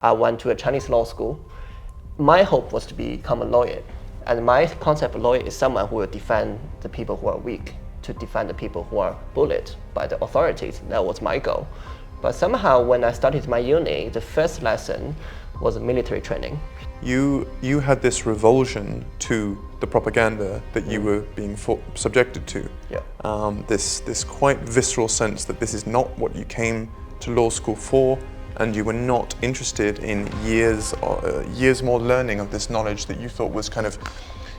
I went to a Chinese law school. My hope was to become a lawyer. And my concept of lawyer is someone who will defend the people who are weak, to defend the people who are bullied by the authorities. That was my goal. But somehow when I started my uni, the first lesson was military training. You had this revulsion to the propaganda that you were being subjected to. Yeah. This quite visceral sense that this is not what you came to law school for, and you were not interested in years more learning of this knowledge that you thought was kind of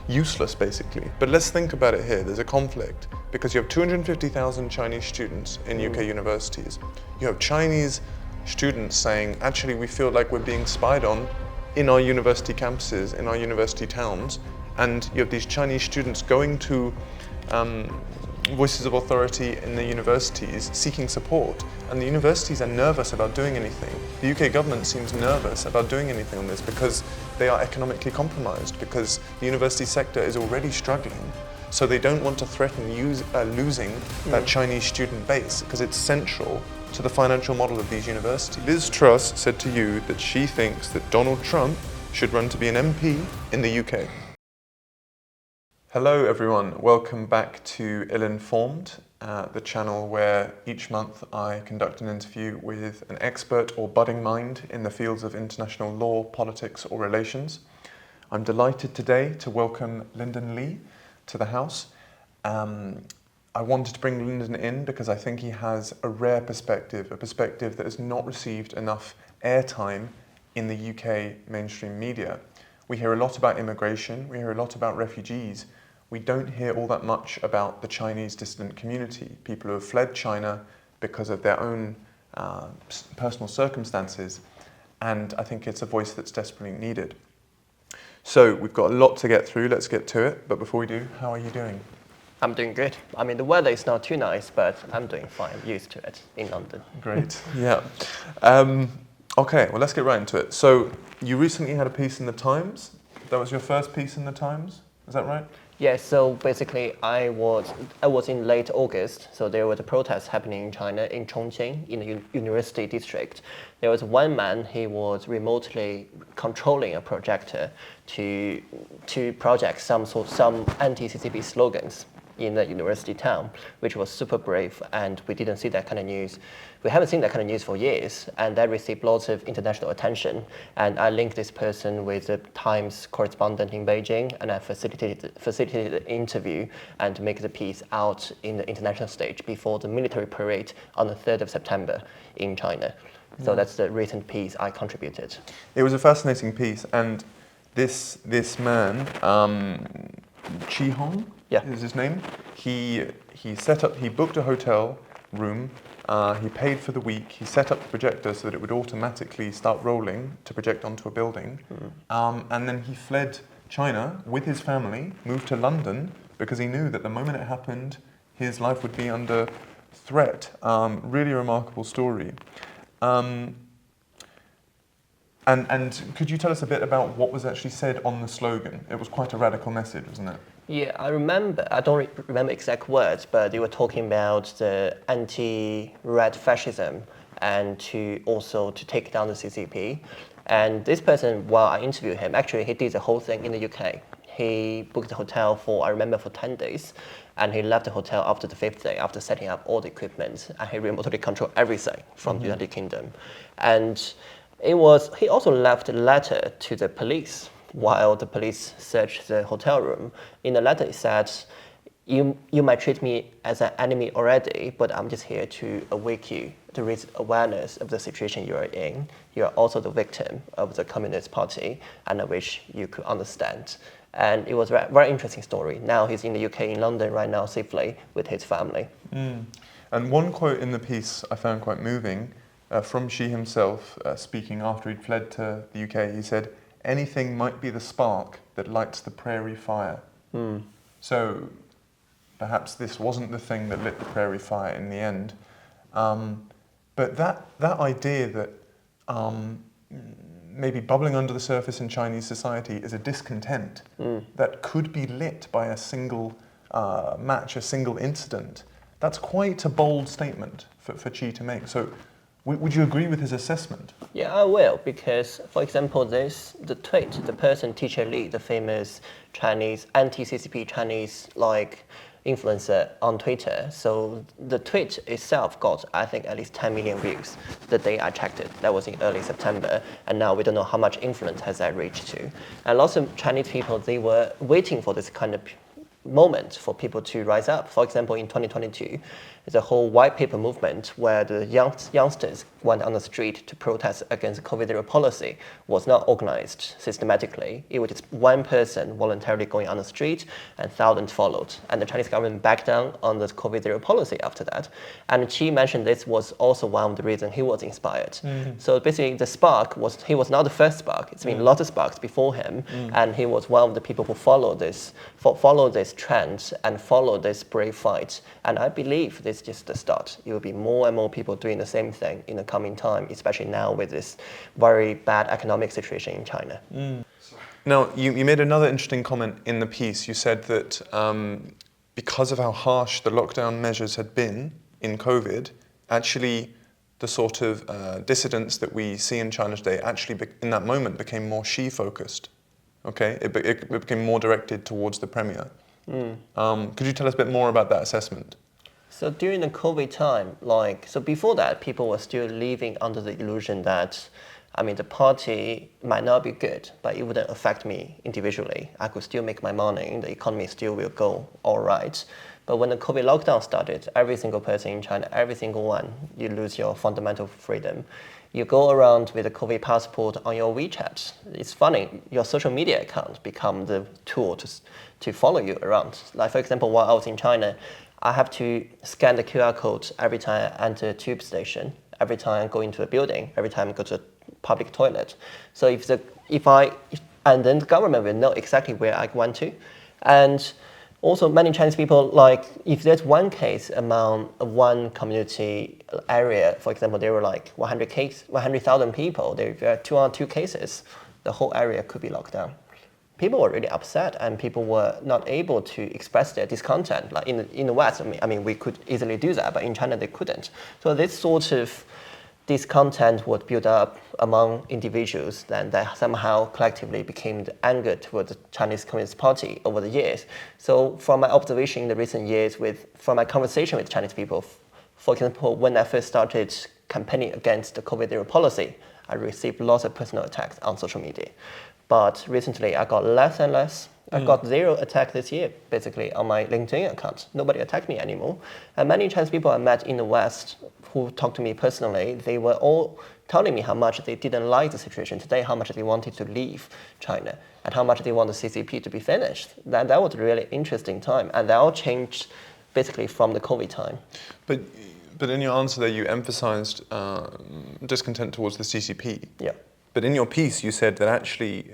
useless, basically. But let's think about it here. There's a conflict because you have 250,000 Chinese students in UK universities. You have Chinese students saying, actually, we feel like we're being spied on in our university campuses, in our university towns, and you have these Chinese students going to voices of authority in the universities seeking support, and the universities are nervous about doing anything. The UK government seems nervous about doing anything on this because they are economically compromised, because the university sector is already struggling, so they don't want to threaten losing that Chinese student base because it's central to the financial model of these universities. Liz Truss said to you that she thinks that Donald Trump should run to be an MP in the UK. Hello everyone, welcome back to Ill-Informed, the channel where each month I conduct an interview with an expert or budding mind in the fields of international law, politics or relations. I'm delighted today to welcome Lyndon Li to the House. I wanted to bring Lyndon in because I think he has a rare perspective, a perspective that has not received enough airtime in the UK mainstream media. We hear a lot about immigration, we hear a lot about refugees. We don't hear all that much about the Chinese dissident community, people who have fled China because of their own personal circumstances, and I think it's a voice that's desperately needed. So we've got a lot to get through, let's get to it, but before we do, how are you doing? I'm doing good. I mean, the weather is not too nice, but I'm doing fine, used to it in London. Great, yeah. Okay, well let's get right into it. So you recently had a piece in the Times. That was your first piece in the Times, is that right? Yeah, so basically I was in late August, so there was a protest happening in China, in Chongqing, in the university district. There was one man, he was remotely controlling a projector to project some anti-CCP slogans in the university town, which was super brave, and we didn't see that kind of news. We haven't seen that kind of news for years, and that received lots of international attention. And I linked this person with the Times correspondent in Beijing, and I facilitated the interview and to make the piece out in the international stage before the military parade on the 3rd of September in China. So that's the recent piece I contributed. It was a fascinating piece, and this man, Chi Hong, is his name. He booked a hotel room. He paid for the week. He set up the projector so that it would automatically start rolling to project onto a building. And then he fled China with his family, moved to London because he knew that the moment it happened, his life would be under threat. Really remarkable story. And could you tell us a bit about what was actually said on the slogan? It was quite a radical message, wasn't it? Yeah, I remember. I don't remember exact words, but they were talking about the anti-red fascism and to take down the CCP. And this person, while I interviewed him, actually he did the whole thing in the UK. He booked the hotel for 10 days, and he left the hotel after the 5th day, after setting up all the equipment, and he remotely controlled everything from the United Kingdom. And he also left a letter to the police while the police searched the hotel room. In the letter it said, you might treat me as an enemy already, but I'm just here to awake you, to raise awareness of the situation you are in. You are also the victim of the Communist Party, and I wish you could understand. And it was a very interesting story. Now he's in the UK, in London right now, safely with his family. And one quote in the piece I found quite moving, from Xi himself, speaking after he'd fled to the UK. He said, "Anything might be the spark that lights the prairie fire." So perhaps this wasn't the thing that lit the prairie fire in the end. But that idea that maybe bubbling under the surface in Chinese society is a discontent that could be lit by a single match, a single incident, that's quite a bold statement for Xi to make. So Would you agree with his assessment? Yeah, I will, because, for example, the tweet, the person, Teacher Li, the famous Chinese, anti-CCP Chinese, influencer on Twitter. So the tweet itself got, I think, at least 10 million views the day I checked it. That was in early September. And now we don't know how much influence has that reached to. And lots of Chinese people, they were waiting for this kind of moment for people to rise up. For example, in 2022, there's a whole white paper movement where the youngsters went on the street to protest against COVID-0 policy. Was not organized systematically. It was just one person voluntarily going on the street, and thousands followed. And the Chinese government backed down on the COVID-0 policy after that. And she mentioned this was also one of the reasons he was inspired. So basically, the spark was, he was not the first spark. It's been lots of sparks before him, and he was one of the people who followed this trend and followed this brave fight. And I believe this is just the start. It will be more and more people doing the same thing in the coming time, especially now with this very bad economic situation in China. Now, you made another interesting comment in the piece. You said that because of how harsh the lockdown measures had been in COVID, actually the sort of dissidents that we see in China today actually in that moment became more Xi-focused. Okay, it became more directed towards the premier. Could you tell us a bit more about that assessment? So during the COVID time, so before that, people were still living under the illusion that, the party might not be good, but it wouldn't affect me individually. I could still make my money, the economy still will go all right. But when the COVID lockdown started, every single person in China, every single one, you lose your fundamental freedom. You go around with a COVID passport on your WeChat. It's funny, your social media account become the tool to follow you around. Like, for example, while I was in China, I have to scan the QR code every time I enter a tube station, every time I go into a building, every time I go to a public toilet. So and then the government will know exactly where I went to. And also, many Chinese people, if there's one case among one community area, for example, there were 100,000 people, there were 2 cases, the whole area could be locked down. People were really upset, and people were not able to express their discontent. Like in the West, we could easily do that, but in China they couldn't. So this sort of discontent would build up among individuals, and that somehow collectively became the anger toward the Chinese Communist Party over the years. So from my observation in the recent years, from my conversation with Chinese people, for example, when I first started campaigning against the COVID-0 policy, I received lots of personal attacks on social media. But recently I got less and less. I got 0 attack this year, basically, on my LinkedIn account. Nobody attacked me anymore. And many Chinese people I met in the West who talked to me personally, they were all telling me how much they didn't like the situation today, how much they wanted to leave China, and how much they want the CCP to be finished. That was a really interesting time. And that all changed basically from the COVID time. But in your answer there, you emphasized discontent towards the CCP. Yeah. But in your piece, you said that actually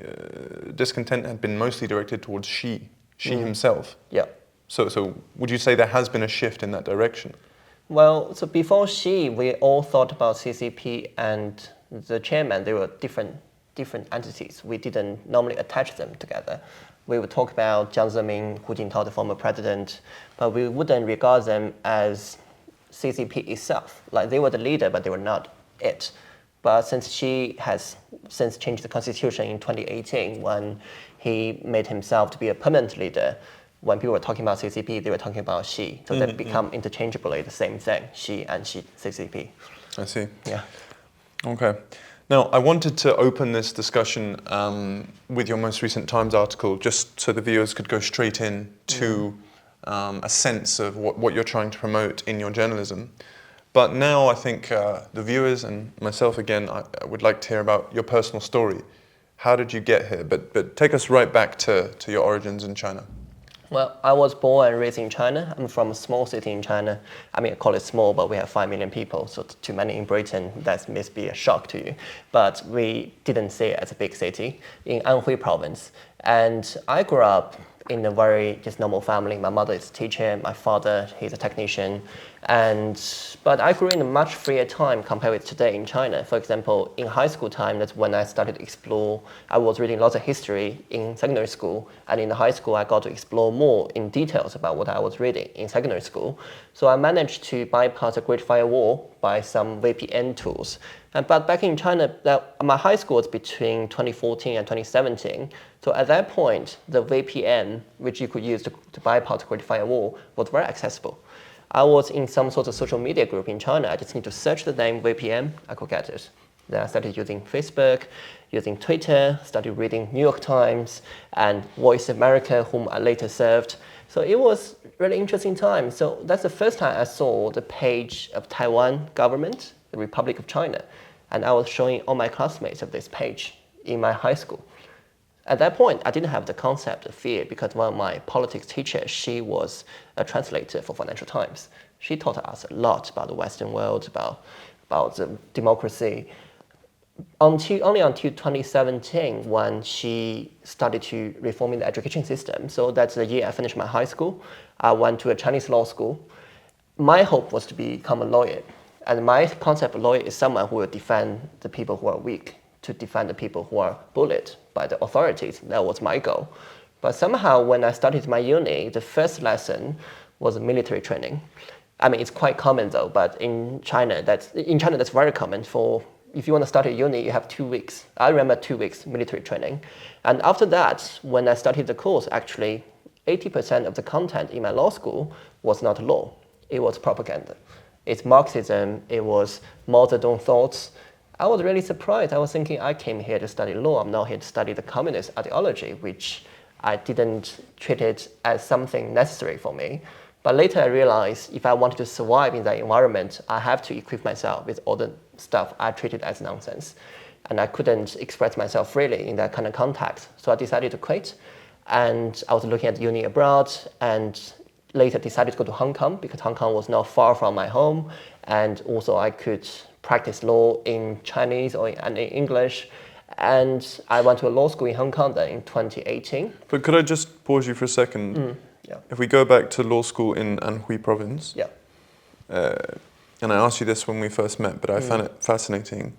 discontent had been mostly directed towards Xi himself. Yeah. So would you say there has been a shift in that direction? Well, so before Xi, we all thought about CCP and the chairman. They were different entities. We didn't normally attach them together. We would talk about Jiang Zemin, Hu Jintao, the former president, but we wouldn't regard them as CCP itself. Like, they were the leader, but they were not it. But since Xi has since changed the constitution in 2018, when he made himself to be a permanent leader, when people were talking about CCP, they were talking about Xi. So they become interchangeably the same thing, Xi and CCP. I see. Yeah. Okay. Now, I wanted to open this discussion with your most recent Times article, just so the viewers could go straight in to a sense of what you're trying to promote in your journalism. But now I think the viewers and myself again, I would like to hear about your personal story. How did you get here? But take us right back to your origins in China. Well, I was born and raised in China. I'm from a small city in China. I call it small, but we have 5 million people. So to many in Britain, that must be a shock to you. But we didn't see it as a big city in Anhui province. And I grew up in a very just normal family. My mother is a teacher. My father, he's a technician. But I grew in a much freer time compared with today in China. For example, in high school time, that's when I started to explore. I was reading lots of history in secondary school, and in the high school, I got to explore more in details about what I was reading in secondary school. So I managed to bypass the Great Firewall by some VPN tools. But back in China, my high school was between 2014 and 2017. So at that point, the VPN, which you could use to bypass the Great Firewall, was very accessible. I was in some sort of social media group in China. I just need to search the name VPN, I could get it. Then I started using Facebook, using Twitter, started reading New York Times and Voice America, whom I later served. So it was really interesting time. So that's the first time I saw the page of Taiwan government, the Republic of China. And I was showing all my classmates of this page in my high school. At that point, I didn't have the concept of fear because one of my politics teachers, she was a translator for Financial Times. She taught us a lot about the Western world, about the democracy. Only until 2017 when she started to reforming the education system. So that's the year I finished my high school. I went to a Chinese law school. My hope was to become a lawyer. And my concept of lawyer is someone who will defend the people who are weak, to defend the people who are bullied by the authorities. That was my goal. But somehow when I started my uni, the first lesson was military training. I mean, it's quite common though, but in China that's very common. If you want to start a uni, you have 2 weeks. I remember 2 weeks military training. And after that, when I started the course, actually 80% of the content in my law school was not law. It was propaganda. It's Marxism, it was Mao Zedong thoughts. I was really surprised. I was thinking I came here to study law. I'm not here to study the communist ideology, which I didn't treat it as something necessary for me. But later I realized if I wanted to survive in that environment, I have to equip myself with all the stuff I treated as nonsense. And I couldn't express myself freely in that kind of context. So I decided to quit. And I was looking at uni abroad and later decided to go to Hong Kong because Hong Kong was not far from my home. And also I could practice law in Chinese and in English. And I went to a law school in Hong Kong then in 2018. But could I just pause you for a second? Yeah. If we go back to law school in Anhui province, Yeah. and I asked you this when we first met, but I found it fascinating.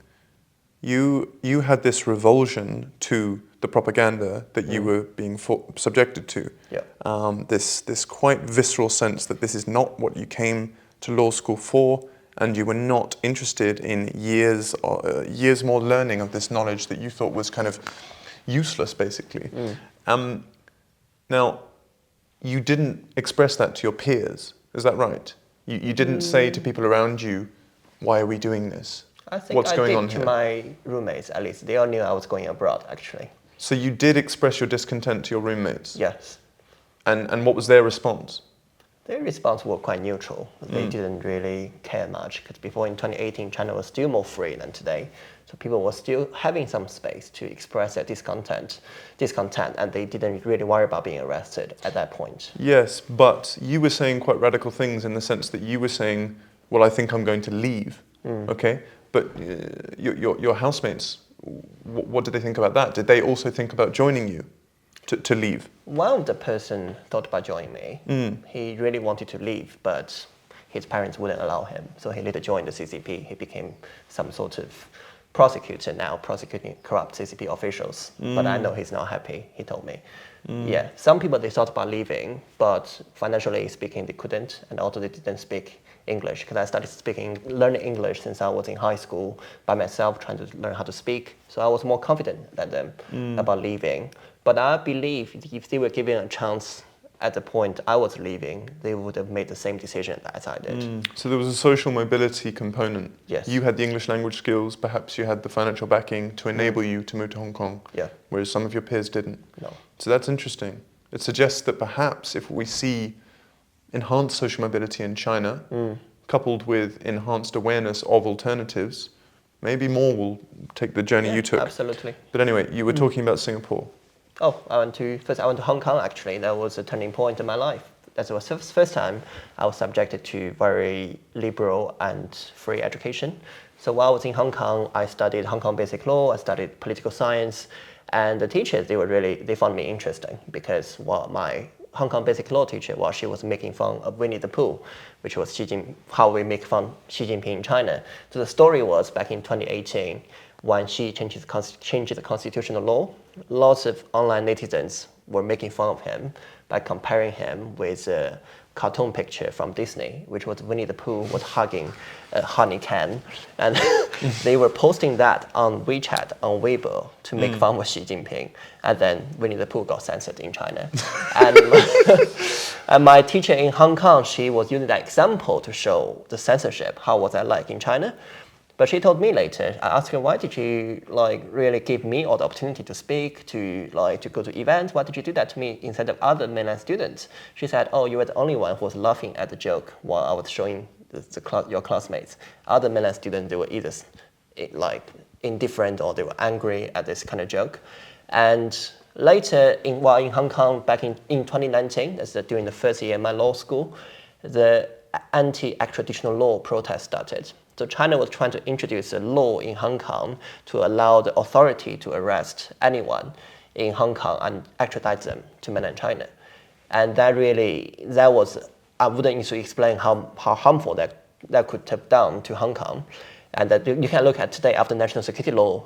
You had this revulsion to the propaganda that you were being subjected to. Yeah. This quite visceral sense that this is not what you came to law school for, and you were not interested in years more learning of this knowledge that you thought was kind of useless, basically. Now, you didn't express that to your peers, is that right? You didn't say to people around you, why are we doing this? I think What's going on to here? my roommates, at least. They all knew I was going abroad, actually. So you did express your discontent to your roommates? Yes. And what was their response? Their response were quite neutral. They didn't really care much because before in 2018, China was still more free than today. So people were still having some space to express their discontent, and they didn't really worry about being arrested at that point. Yes, but you were saying quite radical things in the sense that you were saying, well, I think I'm going to leave, okay? But your housemates, what did they think about that? Did they also think about joining you to leave? One of the person thought about joining me. He really wanted to leave, but his parents wouldn't allow him. So he later joined the CCP. He became some sort of prosecutor now, prosecuting corrupt CCP officials. But I know he's not happy, he told me. Yeah, some people, they thought about leaving, but financially speaking, they couldn't. And also they didn't speak English because I started learning English since I was in high school by myself, trying to learn how to speak. So I was more confident than them about leaving. But I believe if they were given a chance at the point I was leaving, they would have made the same decision as I did. So there was a social mobility component. Yes. You had the English language skills, perhaps you had the financial backing to enable you to move to Hong Kong, whereas some of your peers didn't. No. So that's interesting. It suggests that perhaps if we see enhanced social mobility in China, coupled with enhanced awareness of alternatives, maybe more will take the journey you took. Absolutely. But anyway, you were talking about Singapore. Oh, I went to Hong Kong actually. That was a turning point in my life. That was the first time I was subjected to very liberal and free education. So while I was in Hong Kong, I studied Hong Kong basic law, I studied political science, and the teachers, they found me interesting because Hong Kong basic law teacher while she was making fun of Winnie the Pooh, which was how we make fun of Xi Jinping in China. So the story was back in 2018, when Xi changed the constitutional law, lots of online netizens were making fun of him by comparing him with a cartoon picture from Disney, which was Winnie the Pooh was hugging a honey can. And they were posting that on WeChat, on Weibo, to make fun of Xi Jinping. And then Winnie the Pooh got censored in China. And, and my teacher in Hong Kong, she was using that example to show the censorship. How was that like in China? But she told me later, I asked her, why did you really give me all the opportunity to speak, to go to events? Why did you do that to me instead of other mainland students? She said, oh, you were the only one who was laughing at the joke while I was showing your classmates. Other mainland students, they were either indifferent or they were angry at this kind of joke. And later, while in Hong Kong, back in 2019, that's during the first year of my law school, the anti-extradition law protest started. So China was trying to introduce a law in Hong Kong to allow the authority to arrest anyone in Hong Kong and extradite them to mainland China. And that was, I wouldn't need to explain how harmful that could tip down to Hong Kong. And that you can look at today, after national security law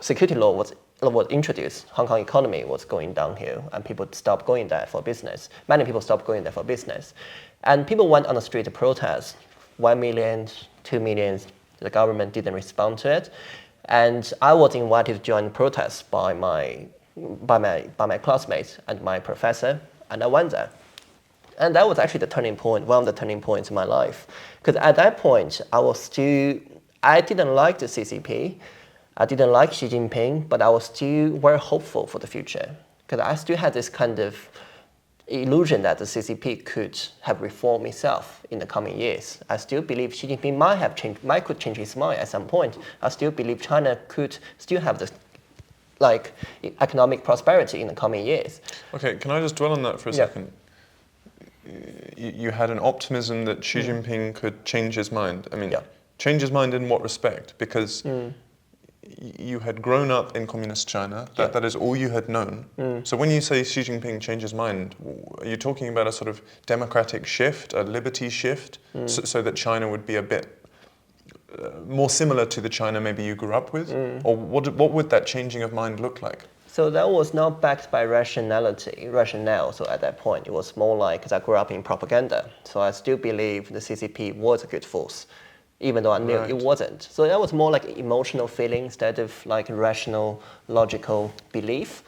was introduced, Hong Kong economy was going downhill and people stopped going there for business. Many people stopped going there for business. And people went on the street to protest, 1 million, 2 million, the government didn't respond to it. And I was invited to join the protest by my classmates and my professor, and I went there. And that was actually the turning point, one of the turning points in my life. Because at that point, I didn't like the CCP, I didn't like Xi Jinping, but I was still very hopeful for the future. Because I still had this kind of illusion that the CCP could have reformed itself in the coming years. I still believe Xi Jinping might change his mind at some point. I still believe China could still have this economic prosperity in the coming years. Okay, can I just dwell on that for a second? You had an optimism that Xi Jinping could change his mind. I mean, change his mind in what respect? Because you had grown up in communist China, that is all you had known. So when you say Xi Jinping changed his mind, are you talking about a sort of democratic shift, a liberty shift, so that China would be a bit more similar to the China maybe you grew up with? Or what would that changing of mind look like? So that was not backed by rationale. So at that point, it was more like, because I grew up in propaganda, so I still believe the CCP was a good force, even though I knew it wasn't. So that was more like emotional feeling instead of rational, logical belief.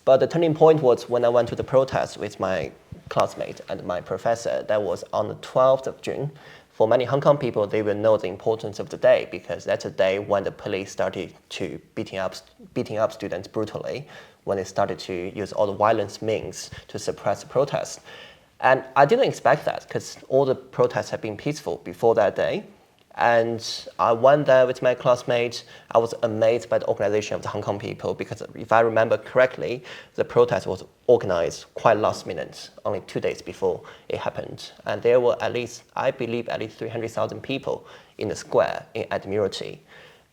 But the turning point was when I went to the protest with my classmate and my professor. That was on the 12th of June. For many Hong Kong people, they will know the importance of the day because that's a day when the police started to beating up students brutally, when they started to use all the violence means to suppress the protests. And I didn't expect that because all the protests had been peaceful before that day. And I went there with my classmates. I was amazed by the organization of the Hong Kong people because if I remember correctly, the protest was organized quite last minute, only 2 days before it happened. And there were I believe at least 300,000 people in the square in Admiralty.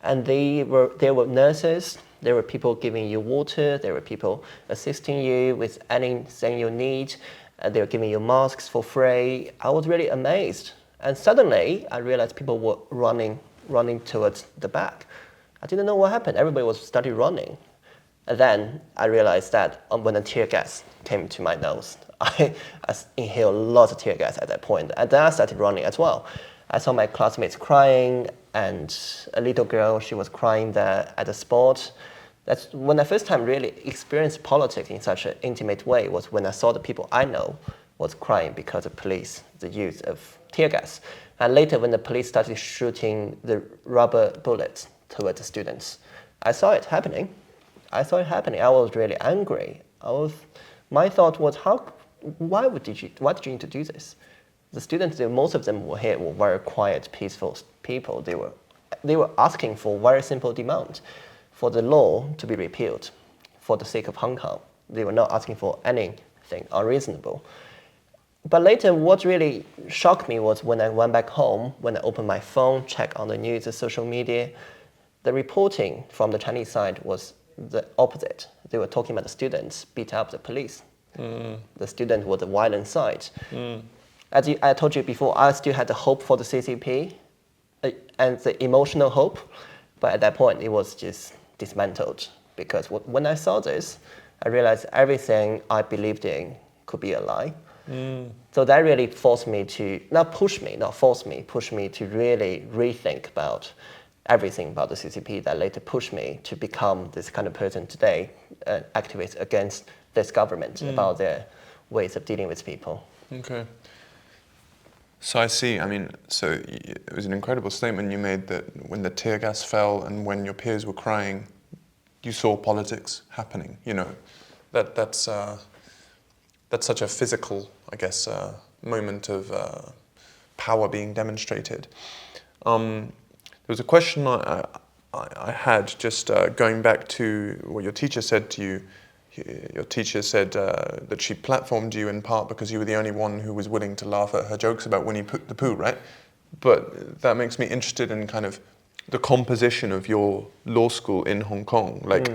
And there were nurses, there were people giving you water, there were people assisting you with anything you need, and they were giving you masks for free. I was really amazed. And suddenly, I realized people were running towards the back. I didn't know what happened. Everybody started running. And then I realized that when the tear gas came to my nose, I inhaled lots of tear gas at that point. And then I started running as well. I saw my classmates crying, and a little girl, she was crying there at the spot. That's when I first time really experienced politics in such an intimate way, was when I saw the people I know was crying because of the use of tear gas. And later when the police started shooting the rubber bullets towards the students, I saw it happening. I was really angry. My thought was, why did you need to do this? The students, most of them were very quiet, peaceful people. They were asking for very simple demand, for the law to be repealed for the sake of Hong Kong. They were not asking for anything unreasonable. But later, what really shocked me was when I went back home, when I opened my phone, checked on the news, the social media, the reporting from the Chinese side was the opposite. They were talking about the students beat up the police The student was the violent side. As I told you before, I still had the hope for the CCP and the emotional hope, but at that point it was just dismantled, because when I saw this, I realized everything I believed in could be a lie. So that really forced me to, push me to really rethink about everything about the CCP, that later pushed me to become this kind of person today, an activist against this government about their ways of dealing with people. Okay. So I see, I mean, so it was an incredible statement you made, that when the tear gas fell and when your peers were crying, you saw politics happening, you know. That's such a physical, I guess, moment of power being demonstrated. There was a question I had, just going back to what your teacher said to you. Your teacher said that she platformed you in part because you were the only one who was willing to laugh at her jokes about Winnie the Pooh, right? But that makes me interested in kind of the composition of your law school in Hong Kong. Like,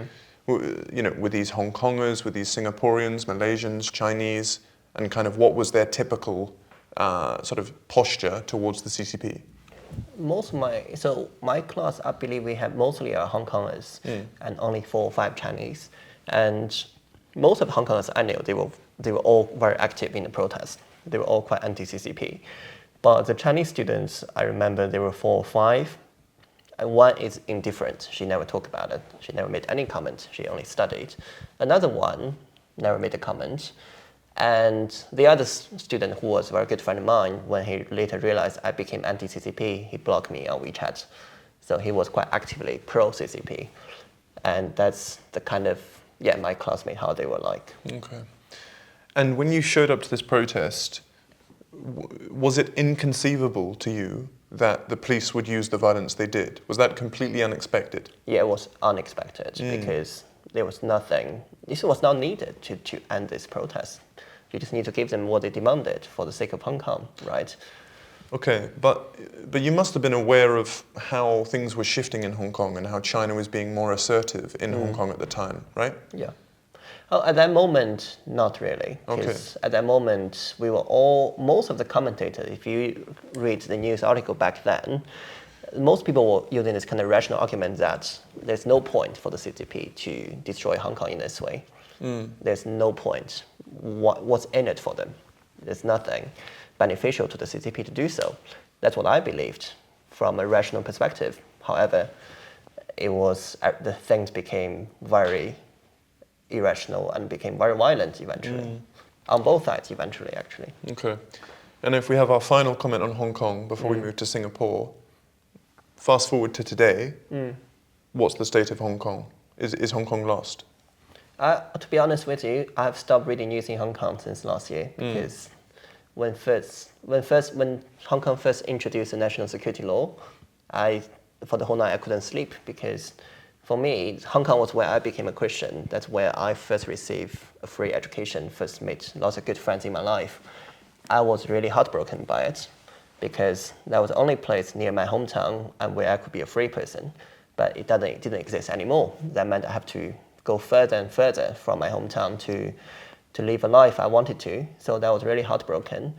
you know, with these Hong Kongers, with these Singaporeans, Malaysians, Chinese, and kind of what was their typical sort of posture towards the CCP? My class, I believe we have mostly Hong Kongers and only 4 or 5 Chinese. And most of the Hong Kongers I knew, they were all very active in the protest. They were all quite anti-CCP. But the Chinese students, I remember there were 4 or 5. And one is indifferent. She never talked about it. She never made any comment. She only studied. Another one never made a comment. And the other student, who was a very good friend of mine, when he later realized I became anti-CCP, he blocked me on WeChat. So he was quite actively pro-CCP. And that's the kind of, my classmate, how they were like. Okay. And when you showed up to this protest, was it inconceivable to you that the police would use the violence they did? Was that completely unexpected? Yeah, it was unexpected because there was nothing, this was not needed to end this protest. You just need to give them what they demanded for the sake of Hong Kong, right? Okay, but you must have been aware of how things were shifting in Hong Kong and how China was being more assertive in Hong Kong at the time, right? Yeah. Oh, at that moment, not really. Because at that moment, we were most of the commentators, if you read the news article back then, most people were using this kind of rational argument that there's no point for the CCP to destroy Hong Kong in this way. There's no point. What's in it for them? There's nothing beneficial to the CCP to do so. That's what I believed from a rational perspective. However, the things became very irrational and became very violent eventually. On both sides eventually, actually. Okay. And if we have our final comment on Hong Kong before we move to Singapore, fast forward to today, what's the state of Hong Kong? Is Hong Kong lost? To be honest with you, I've stopped reading news in Hong Kong since last year because when Hong Kong first introduced the national security law, for the whole night I couldn't sleep, because for me, Hong Kong was where I became a Christian. That's where I first received a free education, first made lots of good friends in my life. I was really heartbroken by it because that was the only place near my hometown and where I could be a free person. But it didn't exist anymore. That meant I have to go further and further from my hometown to live a life I wanted to. So that was really heartbroken.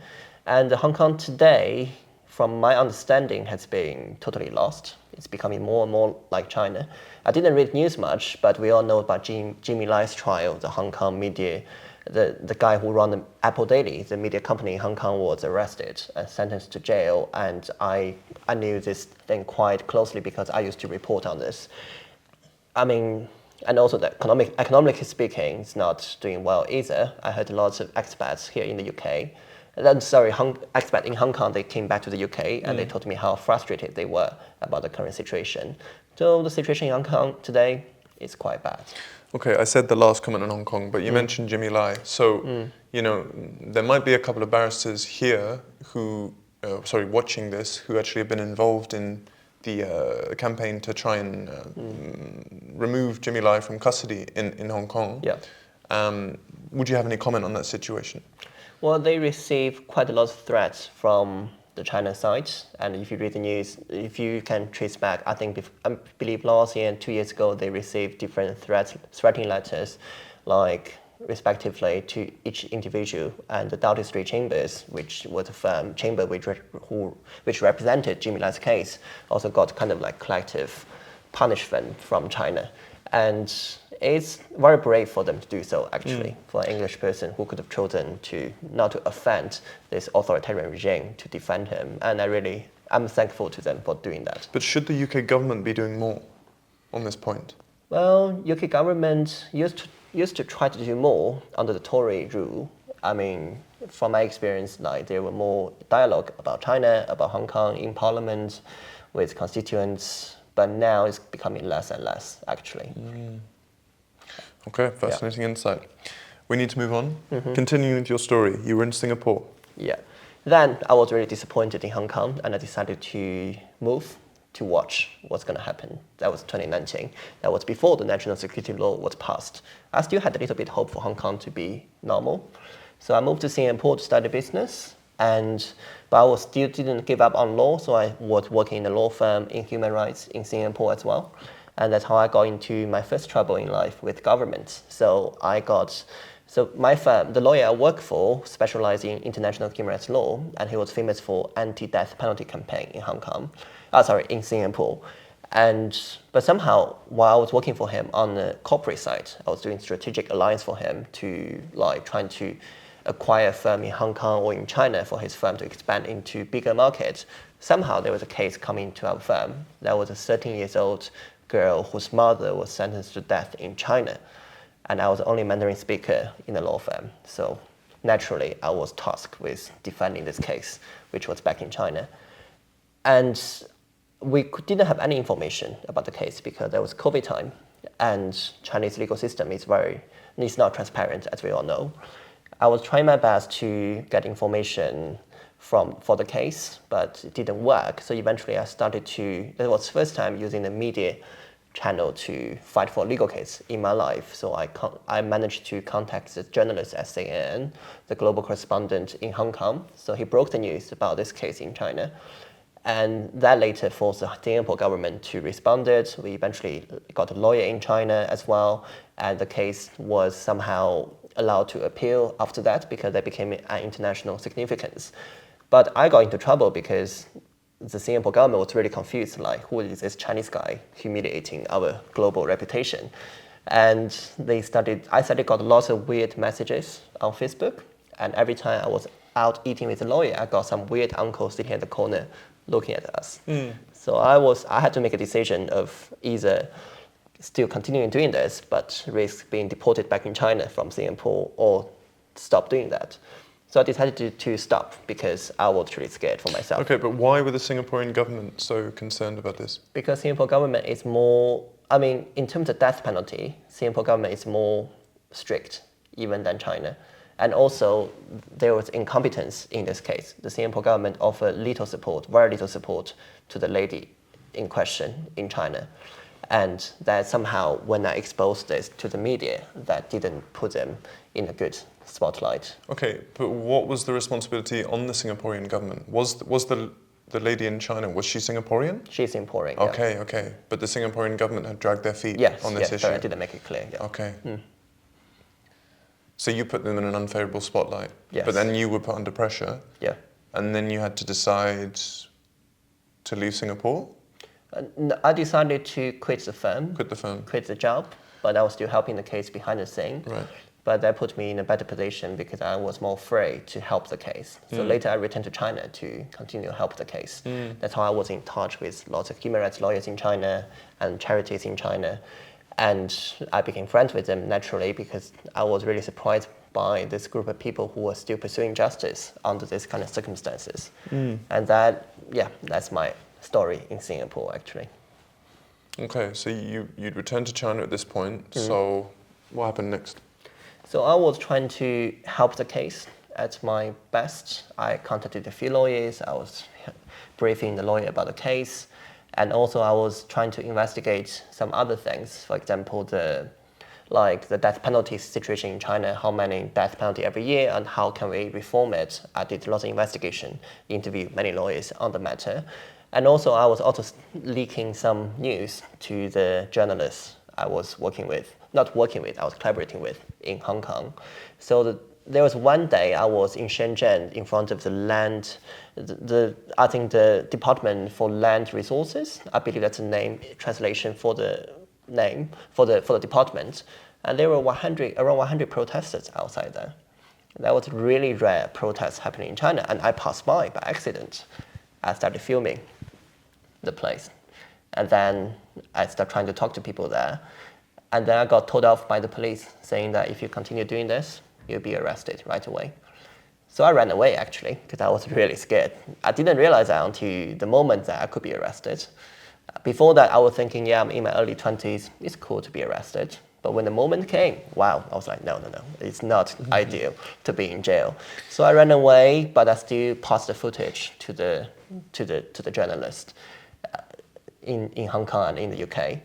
And Hong Kong today, from my understanding, has been totally lost. It's becoming more and more like China. I didn't read news much, but we all know about Jimmy Lai's trial. The Hong Kong media, the guy who ran the Apple Daily, the media company in Hong Kong, was arrested and sentenced to jail. And I knew this thing quite closely because I used to report on this. I mean, and also that economically speaking, it's not doing well either. I heard lots of expats here in the UK. Expats in Hong Kong, they came back to the UK and they told me how frustrated they were about the current situation. So the situation in Hong Kong today is quite bad. Okay, I said the last comment on Hong Kong, but you mentioned Jimmy Lai. So, you know, there might be a couple of barristers here who, watching this, who actually have been involved in the campaign to try and remove Jimmy Lai from custody in Hong Kong. Yeah. Would you have any comment on that situation? Well, they receive quite a lot of threats from the China side. And if you read the news, if you can trace back, I believe last year and 2 years ago, they received different threatening letters, like respectively to each individual, and the Doughty Street Chambers, which was a firm chamber which represented Jimmy Lai's case, also got kind of like collective punishment from China. And it's very brave for them to do so, actually, for an English person who could have chosen to not to offend this authoritarian regime to defend him. And I'm thankful to them for doing that. But should the UK government be doing more on this point? Well, UK government used to try to do more under the Tory rule. I mean, from my experience, like there were more dialogue about China, about Hong Kong in Parliament with constituents, but now it's becoming less and less, actually. Okay, fascinating insight. We need to move on. Continuing with your story, you were in Singapore. Yeah. Then I was really disappointed in Hong Kong, and I decided to move to watch what's going to happen. That was 2019. That was before the national security law was passed. I still had a little bit hope for Hong Kong to be normal. So I moved to Singapore to study business, but I still didn't give up on law, so I was working in a law firm in human rights in Singapore as well. And that's how I got into my first trouble in life with government. So my firm, the lawyer I work for, specialized in international human rights law, and he was famous for anti-death penalty campaign in in Singapore. But somehow, while I was working for him on the corporate side, I was doing strategic alliance for him to trying to acquire a firm in Hong Kong or in China for his firm to expand into bigger markets. Somehow there was a case coming to our firm. There was a 13-year-old girl whose mother was sentenced to death in China. And I was the only Mandarin speaker in the law firm. So naturally, I was tasked with defending this case, which was back in China. And we didn't have any information about the case because there was COVID time, and Chinese legal system is not transparent, as we all know. I was trying my best to get information for the case, but it didn't work. So eventually it was the first time using the media channel to fight for a legal case in my life. So I managed to contact the journalist at CNN, the global correspondent in Hong Kong. So he broke the news about this case in China. And that later forced the Singapore government to respond. We eventually got a lawyer in China as well, and the case was somehow allowed to appeal after that because they became an international significance. But I got into trouble because the Singapore government was really confused, like, who is this Chinese guy humiliating our global reputation? And I started got lots of weird messages on Facebook, and every time I was out eating with a lawyer, I got some weird uncle sitting at the corner looking at us. So I had to make a decision of either still continuing doing this, but risk being deported back in China from Singapore, or stop doing that. So I decided to stop because I was really scared for myself. Okay, but why were the Singaporean government so concerned about this? Because Singapore government is in terms of death penalty, Singapore government is more strict even than China. And also, there was incompetence in this case. The Singapore government offered very little support to the lady in question in China. And that somehow, when I exposed this to the media, that didn't put them in a good spotlight. Okay, but what was the responsibility on the Singaporean government? Was the lady in China, was she Singaporean? She's Singaporean, Okay. But the Singaporean government had dragged their feet on this issue? Sorry, I didn't make it clear. Yeah. Okay. So you put them in an unfavourable spotlight. Yes. But then you were put under pressure. Yeah. And then you had to decide to leave Singapore? I decided to quit the firm. Quit the job, but I was still helping the case behind the scene. Right. But that put me in a better position because I was more free to help the case. So later I returned to China to continue to help the case. That's how I was in touch with lots of human rights lawyers in China and charities in China. And I became friends with them naturally because I was really surprised by this group of people who were still pursuing justice under this kind of circumstances. And that's my story in Singapore, actually. Okay, so you'd returned to China at this point. So what happened next? So I was trying to help the case at my best. I contacted a few lawyers. I was briefing the lawyer about the case. And also I was trying to investigate some other things. For example, the death penalty situation in China, how many death penalty every year, and how can we reform it. I did lots of investigation, interviewed many lawyers on the matter. And also I was leaking some news to the journalists I was working with not working with, I was collaborating with in Hong Kong. So there was one day I was in Shenzhen in front of the land, I think the Department for Land Resources, I believe that's the name, translation for the name, for the department. And there were around 100 protesters outside there. That was really rare protests happening in China, and I passed by accident. I started filming the place. And then I started trying to talk to people there. And then I got told off by the police saying that if you continue doing this, you'll be arrested right away. So I ran away actually, because I was really scared. I didn't realize that until the moment that I could be arrested. Before that, I was thinking, yeah, I'm in my early 20s, it's cool to be arrested. But when the moment came, wow, I was like, no, it's not ideal to be in jail. So I ran away, but I still passed the footage to the journalist in Hong Kong and in the UK.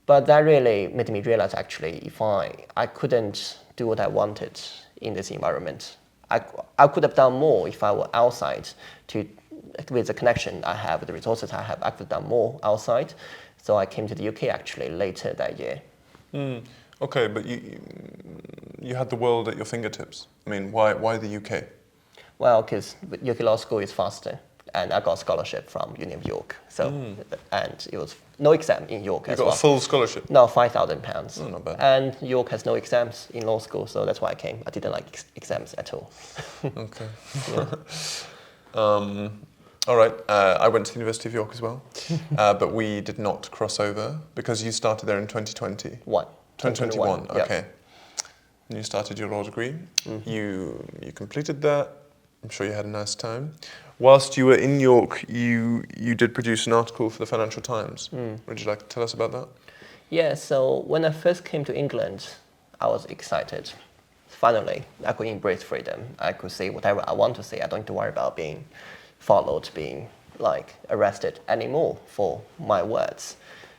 But that really made me realize actually if I couldn't do what I wanted in this environment. I could have done more if I were outside with the connection I have, with the resources I have, I could have done more outside. So I came to the UK actually later that year. Okay, but you had the world at your fingertips. I mean, why the UK? Well, because UK Law School is faster. And I got a scholarship from Uni of York. So, and it was no exam in York as well. You got a full scholarship? No, £5,000. Oh, not bad. And York has no exams in law school, so that's why I came. I didn't like exams at all. Okay. All right. I went to the University of York as well, but we did not cross over because you started there in 2020. 2021. Okay. Yep. And you started your law degree. You completed that. I'm sure you had a nice time. Whilst you were in York, you did produce an article for the Financial Times. Would you like to tell us about that? Yeah, so when I first came to England, I was excited. Finally, I could embrace freedom. I could say whatever I want to say. I don't have to worry about being followed, being arrested anymore for my words.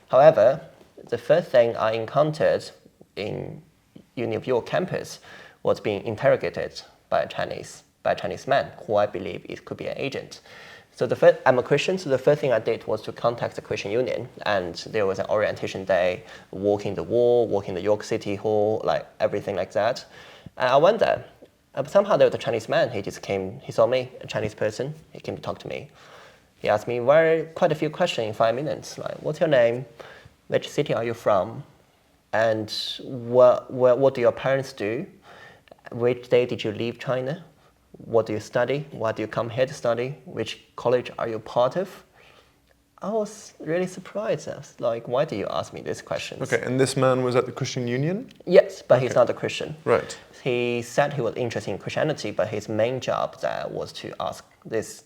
However, the first thing I encountered in Uni of York campus was being interrogated by a Chinese man who I believe it could be an agent. So I'm a Christian, so the first thing I did was to contact the Christian Union, and there was an orientation day, walking the wall, walking the York City Hall, everything like that. And I went there. Somehow there was a Chinese man, he just came, he saw me, a Chinese person, he came to talk to me. He asked me quite a few questions in 5 minutes, like, what's your name? Which city are you from? And what do your parents do? Which day did you leave China? What do you study? Why do you come here to study? Which college are you part of? I was really surprised. I was like, why do you ask me these questions? Okay, and this man was at the Christian Union? Yes, but he's not a Christian. Right. He said he was interested in Christianity, but his main job there was to ask these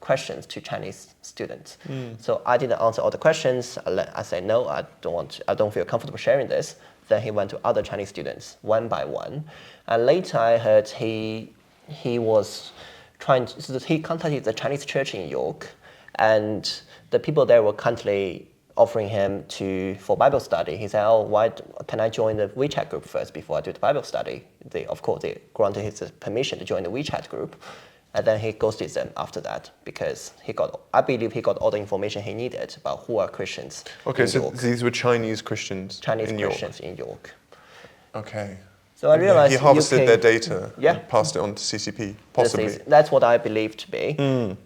questions to Chinese students. So I didn't answer all the questions. I said, no, I don't feel comfortable sharing this. Then he went to other Chinese students, one by one. And later I heard he was so he contacted the Chinese church in York, and the people there were kindly offering him for Bible study. He said, why can I join the WeChat group first before I do the Bible study? Of course, they granted his permission to join the WeChat group, and then he ghosted them after that because I believe he got all the information he needed about who are Christians. Okay, so York. These were Chinese Christians in York. Okay. So I realized he harvested their data and passed it on to CCP, possibly. That's what I believe to be.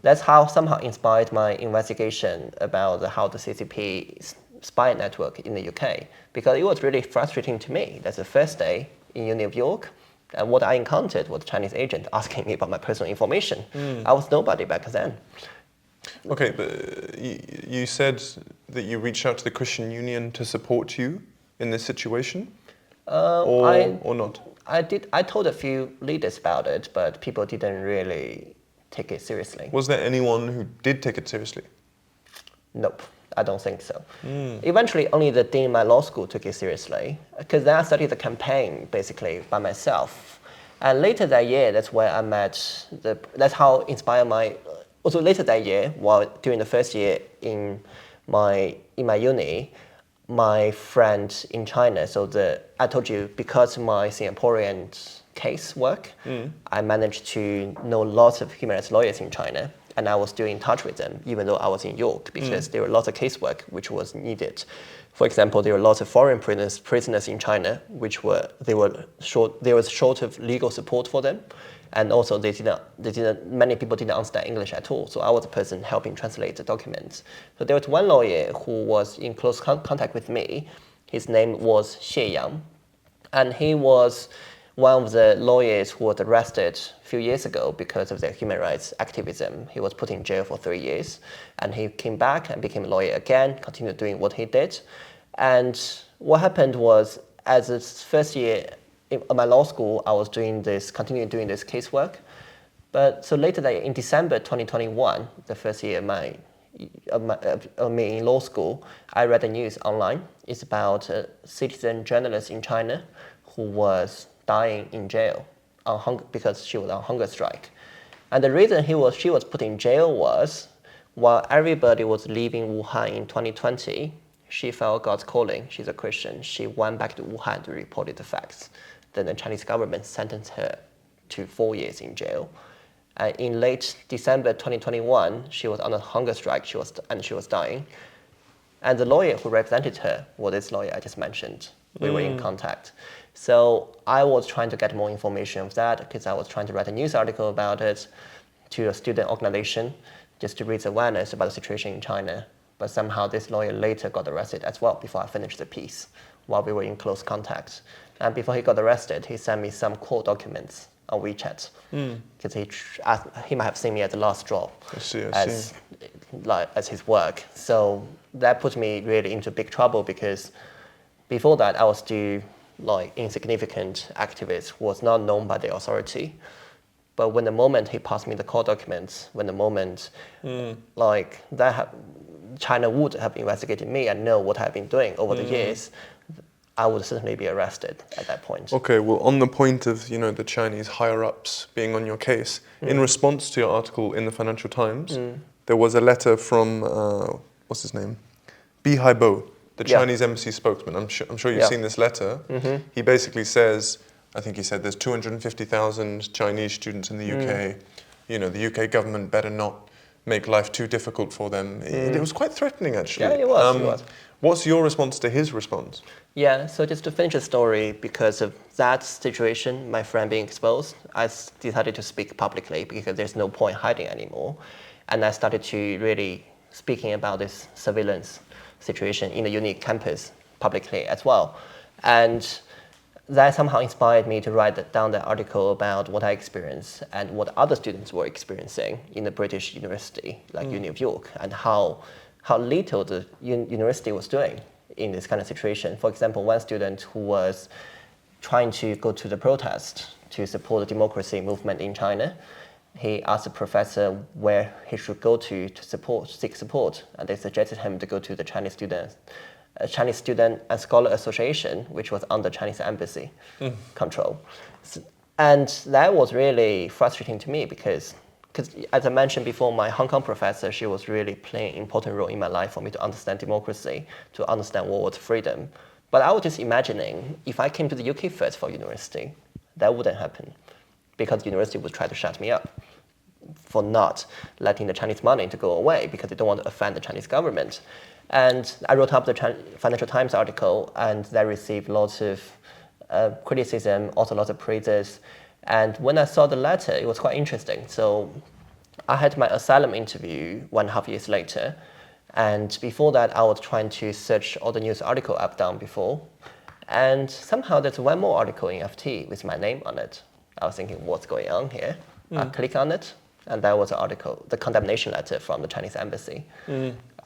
That's how somehow inspired my investigation about how the CCP spy network in the UK, because it was really frustrating to me. That's the first day in Uni of York, and what I encountered was a Chinese agent asking me about my personal information. I was nobody back then. Okay, but you said that you reached out to the Christian Union to support you in this situation? Or not? I did. I told a few leaders about it, but people didn't really take it seriously. Was there anyone who did take it seriously? Nope, I don't think so. Eventually, only the dean of my law school took it seriously, because then I studied the campaign basically by myself. And later that year, that's where I met that's how inspired my. Also later that year, during the first year in my uni, my friend in China, I told you, because my Singaporean case work, I managed to know lots of human rights lawyers in China, and I was still in touch with them, even though I was in York, because there were lots of casework which was needed For example, there were lots of foreign prisoners in China, there was short of legal support for them, and also many people didn't understand English at all. So I was the person helping translate the documents. So there was one lawyer who was in close contact with me. His name was Xie Yang, and he was one of the lawyers who was arrested a few years ago because of their human rights activism. He was put in jail for 3 years, and he came back and became a lawyer again, continued doing what he did. And what happened was, as the first year in my law school, I was continuing doing this casework. But so later that in December 2021, the first year of me in law school, I read the news online. It's about a citizen journalist in China who was dying in jail because she was on hunger strike. And the reason she was put in jail was, while everybody was leaving Wuhan in 2020, she felt God's calling. She's a Christian. She went back to Wuhan to report the facts. Then the Chinese government sentenced her to 4 years in jail. In late December 2021, she was on a hunger strike. She was dying. And the lawyer who represented her was this lawyer I just mentioned. We were in contact. So I was trying to get more information of that because I was trying to write a news article about it to a student organization just to raise awareness about the situation in China. But somehow this lawyer later got arrested as well before I finished the piece while we were in close contact. And before he got arrested, he sent me some court documents on WeChat because he might have seen me as the last straw as his work. So that put me really into big trouble because before that, I was still insignificant activist who was not known by the authority. But when the moment he passed me the court documents, China would have investigated me and know what I've been doing over the years, I would certainly be arrested at that point. Okay, well, on the point of the Chinese higher-ups being on your case, in response to your article in the Financial Times, there was a letter from what's his name, Bi Haibo, the Chinese embassy spokesman. I'm sure you've seen this letter. He basically says, I think he said there's 250,000 Chinese students in the UK. The UK government better not make life too difficult for them. It was quite threatening, actually. Yeah, it was. What's your response to his response? Yeah, so just to finish the story, because of that situation, my friend being exposed, I decided to speak publicly because there's no point hiding anymore. And I started to really speaking about this surveillance situation in the unique campus publicly as well. And that somehow inspired me to write down the article about what I experienced and what other students were experiencing in the British university, like Uni of York, and how little the university was doing in this kind of situation. For example, one student who was trying to go to the protest to support the democracy movement in China, he asked the professor where he should go to seek support, and they suggested him to go to the Chinese Student and Scholar Association, which was under Chinese embassy control. And that was really frustrating to me because as I mentioned before, my Hong Kong professor, she was really playing an important role in my life for me to understand democracy, to understand what was freedom. But I was just imagining if I came to the UK first for university, that wouldn't happen because the university would try to shut me up for not letting the Chinese money to go away because they don't want to offend the Chinese government. And I wrote up the Financial Times article, and that received lots of criticism, also lots of praises. And when I saw the letter, it was quite interesting. So I had my asylum interview 1.5 years later. And before that, I was trying to search all the news articles I've done before. And somehow there's one more article in FT with my name on it. I was thinking, what's going on here? I click on it, and that was the article, the condemnation letter from the Chinese embassy.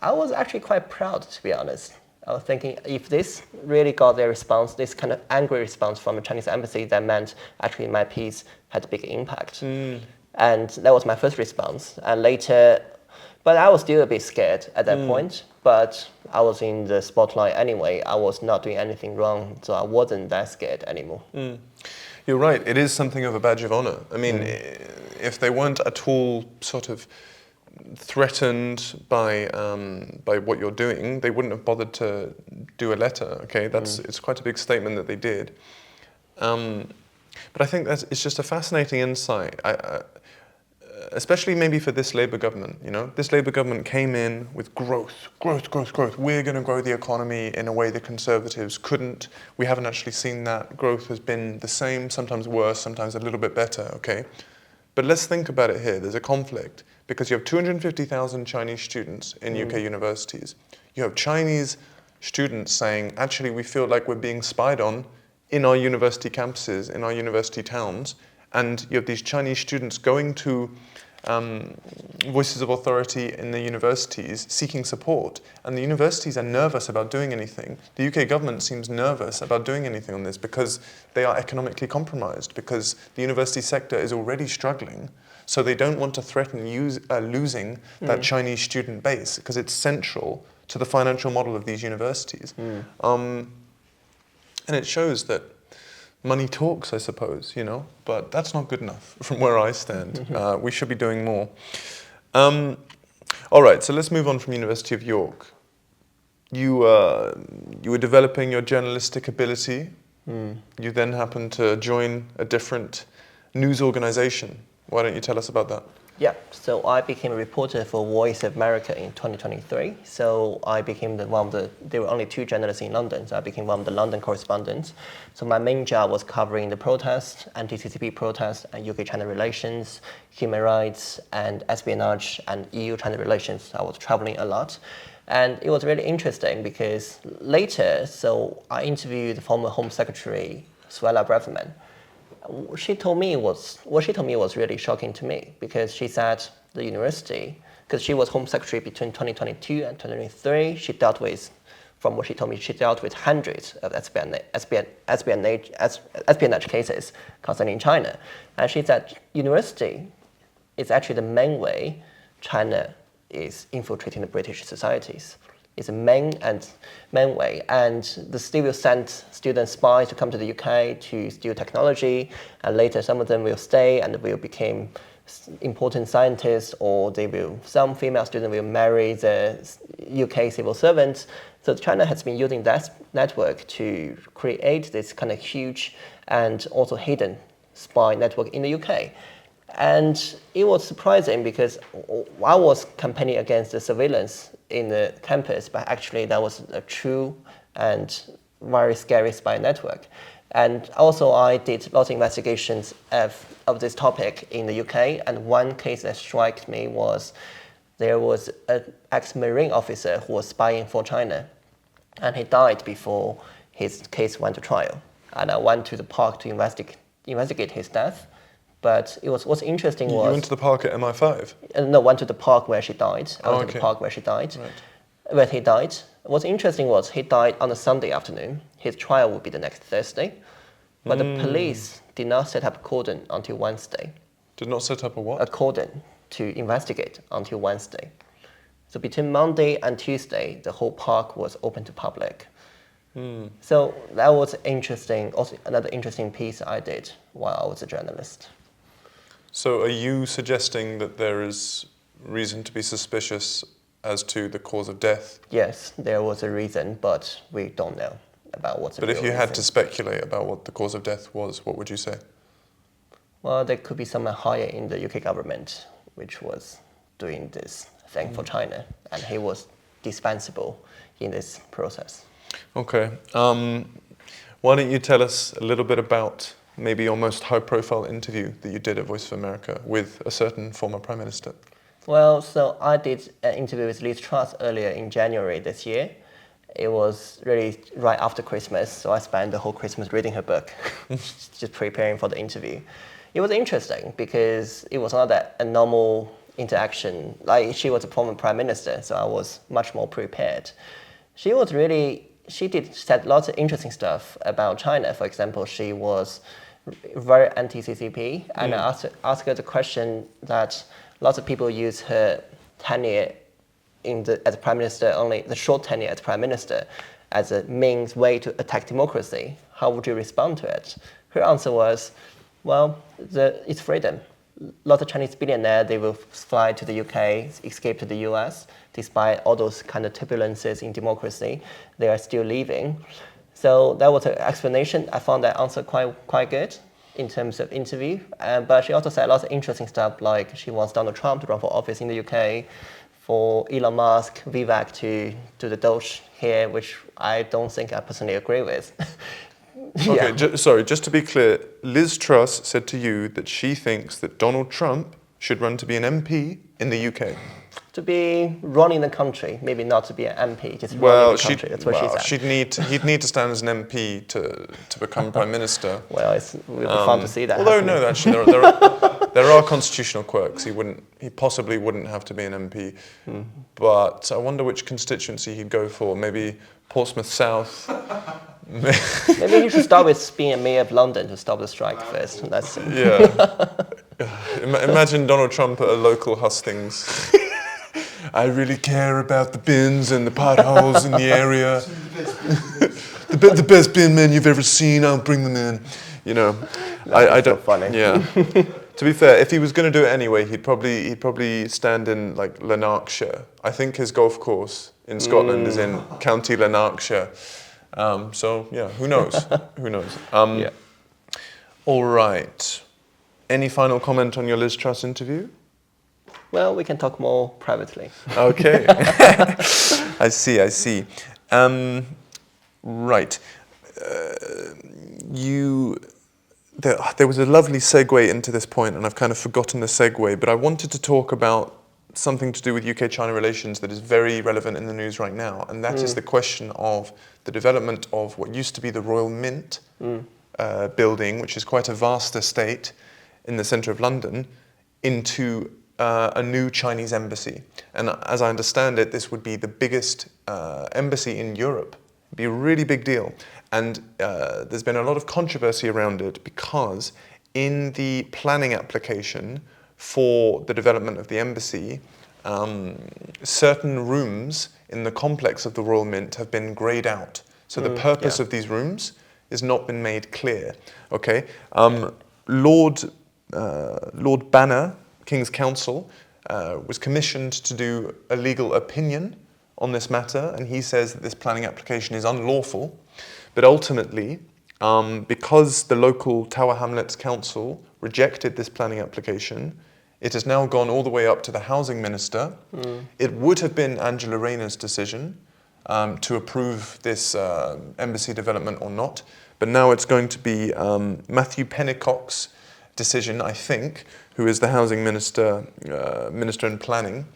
I was actually quite proud, to be honest. I was thinking, if this really got their response, this kind of angry response from the Chinese embassy, that meant actually my piece had a big impact. And that was my first response. And later, but I was still a bit scared at that point. But I was in the spotlight anyway. I was not doing anything wrong, so I wasn't that scared anymore. You're right. It is something of a badge of honor. I mean, if they weren't at all sort of threatened by what you're doing, they wouldn't have bothered to do a letter. Okay, it's quite a big statement that they did. But I think it's just a fascinating insight. especially maybe for this Labour government, you know, this Labour government came in with growth. We're going to grow the economy in a way the Conservatives couldn't. We haven't actually seen that. Growth has been the same, sometimes worse, sometimes a little bit better, okay? But let's think about it here. There's a conflict because you have 250,000 Chinese students in UK universities. You have Chinese students saying, actually, we feel like we're being spied on in our university campuses, in our university towns. And you have these Chinese students going to voices of authority in the universities seeking support. And the universities are nervous about doing anything. The UK government seems nervous about doing anything on this because they are economically compromised, because the university sector is already struggling. So they don't want to threaten losing that Chinese student base because it's central to the financial model of these universities. And it shows that money talks, I suppose, you know, but that's not good enough from where I stand. We should be doing more. All right, so let's move on from University of York. You were developing your journalistic ability. You then happened to join a different news organization. Why don't you tell us about that? Yeah, so I became a reporter for Voice of America in 2023. So I became there were only 2 journalists in London, so I became one of the London correspondents. So my main job was covering the protests, anti-CCP protests, and UK-China relations, human rights, and espionage, and EU-China relations. I was traveling a lot. And it was really interesting because later, so I interviewed the former Home Secretary, Suella Braverman. What she told me was really shocking to me because she said the university, because she was Home Secretary between 2022 and 2023, she dealt with, from what she told me, she dealt with hundreds of espionage cases concerning China. And she said university is actually the main way China is infiltrating the British societies. It's a main way, and the state will send student spies to come to the UK to steal technology, and later some of them will stay and will become important scientists, or some female student will marry the UK civil servants. So China has been using that network to create this kind of huge and also hidden spy network in the UK. And it was surprising because I was campaigning against the surveillance in the campus, but actually that was a true and very scary spy network. And also I did lots of investigations of this topic in the UK, and one case that struck me was there was an ex-Marine officer who was spying for China, and he died before his case went to trial. And I went to the park to investigate his death. But what's interesting was... You went to the park at MI5? No, went to the park where she died. I went to the park where she died. Right. Where he died. What's interesting was he died on a Sunday afternoon. His trial would be the next Thursday. But the police did not set up a cordon until Wednesday. Did not set up a what? A cordon to investigate until Wednesday. So between Monday and Tuesday, the whole park was open to public. So that was interesting. Also, another interesting piece I did while I was a journalist. So are you suggesting that there is reason to be suspicious as to the cause of death? Yes, there was a reason, but we don't know about what's the real reason. But if you had reason. to speculate about what the cause of death was, what would you say? Well, there could be someone higher in the UK government which was doing this thing for China, and he was dispensable in this process. Okay. Why don't you tell us a little bit about maybe your most high-profile interview that you did at Voice of America with a certain former Prime Minister? Well, so I did an interview with Liz Truss earlier in January this year. It was really right after Christmas, so I spent the whole Christmas reading her book, just preparing for the interview. It was interesting because it was not a normal interaction. Like, she was a former Prime Minister, so I was much more prepared. She said lots of interesting stuff about China. For example, she was very anti-CCP, and I asked her the question that lots of people use her tenure as Prime Minister, only the short tenure as Prime Minister, as a means way to attack democracy. How would you respond to it? Her answer was, well, it's freedom. Lots of Chinese billionaires, they will fly to the UK, escape to the US. Despite all those kind of turbulences in democracy, they are still leaving. So that was an explanation. I found that answer quite good. in terms of interview, but she also said lots of interesting stuff, like she wants Donald Trump to run for office in the UK, for Elon Musk, Vivek to do the Doge here, which I don't think I personally agree with. Okay, sorry, just to be clear, Liz Truss said to you that she thinks that Donald Trump should run to be an MP in the UK. To be running the country, maybe not to be an MP, just running the country. That's what she said. He'd need to stand as an MP to become Prime Minister. Well, it will be fun to see that. Although no, actually there are constitutional quirks. He possibly wouldn't have to be an MP. But I wonder which constituency he'd go for. Maybe Portsmouth South. Maybe he should start with being a mayor of London to stop the strike first. That's it. Yeah. Imagine Donald Trump at a local hustings. I really care about the bins and the potholes in the area. the best bin men you've ever seen, I'll bring them in. You know, I don't. So funny. Yeah. To be fair, if he was going to do it anyway, he'd probably stand in like Lanarkshire. I think his golf course in Scotland is in County Lanarkshire. So yeah, who knows? Who knows? Yeah. All right. Any final comment on your Liz Truss interview? Well, we can talk more privately. Okay. I see. Right. There was a lovely segue into this point, and I've kind of forgotten the segue, but I wanted to talk about something to do with UK-China relations that is very relevant in the news right now, and that is the question of the development of what used to be the Royal Mint building, which is quite a vast estate in the centre of London, into a new Chinese embassy. And as I understand it, this would be the biggest embassy in Europe. It'd be a really big deal. And there's been a lot of controversy around it because in the planning application for the development of the embassy, certain rooms in the complex of the Royal Mint have been greyed out. So the purpose of these rooms has not been made clear. Okay, Lord Banner, King's Counsel, was commissioned to do a legal opinion on this matter, and he says that this planning application is unlawful. But ultimately, because the local Tower Hamlets Council rejected this planning application, it has now gone all the way up to the housing minister. It would have been Angela Rayner's decision to approve this embassy development or not, but now it's going to be Matthew Pennycock's decision, I think, who is the housing minister, minister in planning.